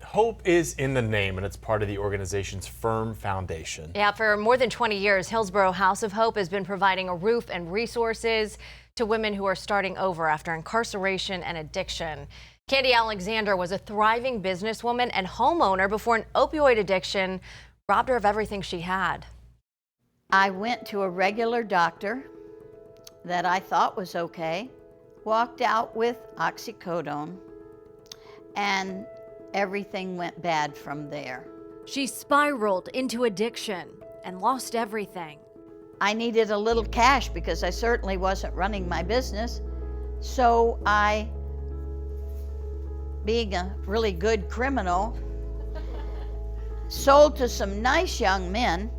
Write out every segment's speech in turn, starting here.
Hope is in the name, and it's part of the organization's firm foundation. Yeah, for more than 20 years, Hillsborough House of Hope has been providing a roof and resources to women who are starting over after incarceration and addiction. Candy Alexander was a thriving businesswoman and homeowner before an opioid addiction robbed her of everything she had. I went to a regular doctor that I thought was okay, walked out with oxycodone, and everything went bad from there. She spiraled into addiction and lost everything. I needed a little cash because I certainly wasn't running my business. So I, being a really good criminal, sold to some nice young men.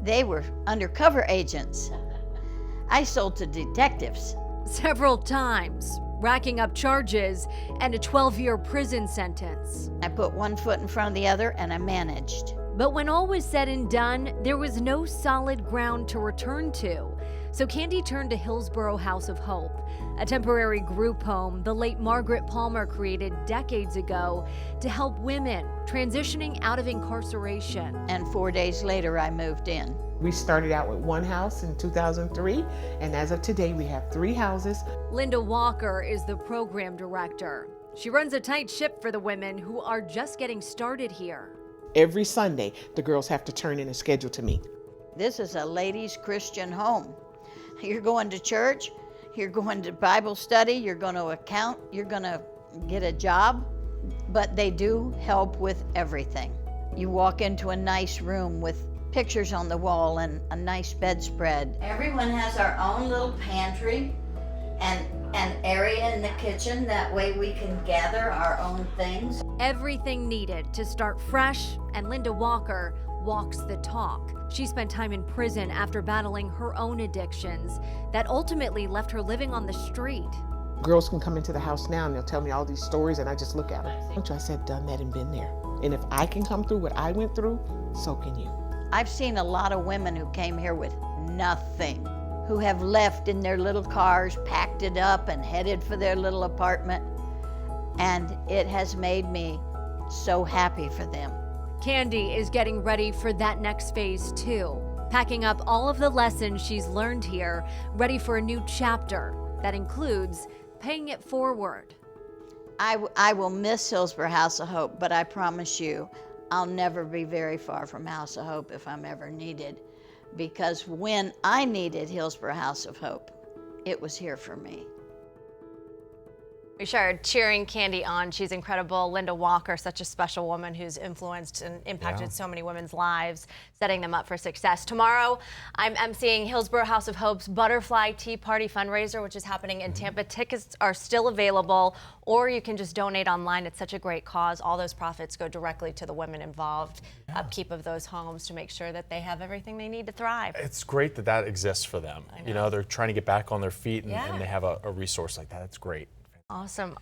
They were undercover agents. I sold to detectives. Several times, racking up charges and a 12-year prison sentence. I put one foot in front of the other and I managed. But when all was said and done, there was no solid ground to return to. So Candy turned to Hillsborough House of Hope, a temporary group home the late Margaret Palmer created decades ago to help women transitioning out of incarceration. And 4 days later, I moved in. We started out with one house in 2003, and as of today, we have 3 houses. Linda Walker is the program director. She runs a tight ship for the women who are just getting started here. Every Sunday, the girls have to turn in a schedule to me. This is a ladies' Christian home. You're going to church, you're going to Bible study, you're going to account, you're going to get a job, but they do help with everything. You walk into a nice room with pictures on the wall and a nice bedspread. Everyone has our own little pantry and an area in the kitchen. That way we can gather our own things. Everything needed to start fresh, and Linda Walker walks the talk. She spent time in prison after battling her own addictions that ultimately left her living on the street. Girls can come into the house now and they'll tell me all these stories, and I just look at them. I said, done that and been there. And if I can come through what I went through, so can you. I've seen a lot of women who came here with nothing, who have left in their little cars, packed it up and headed for their little apartment. And it has made me so happy for them. Candy is getting ready for that next phase too, packing up all of the lessons she's learned here, ready for a new chapter that includes paying it forward. I will miss Hillsborough House of Hope, but I promise you, I'll never be very far from House of Hope if I'm ever needed, because when I needed Hillsborough House of Hope, it was here for me. We started cheering Candy on. She's incredible. Linda Walker, such a special woman who's influenced and impacted so many women's lives, setting them up for success. Tomorrow, I'm emceeing Hillsborough House of Hope's Butterfly Tea Party fundraiser, which is happening in Tampa. Tickets are still available, or you can just donate online. It's such a great cause. All those profits go directly to the women involved, upkeep of those homes to make sure that they have everything they need to thrive. It's great that that exists for them. You know, they're trying to get back on their feet, and they have a resource like that. It's great. Awesome.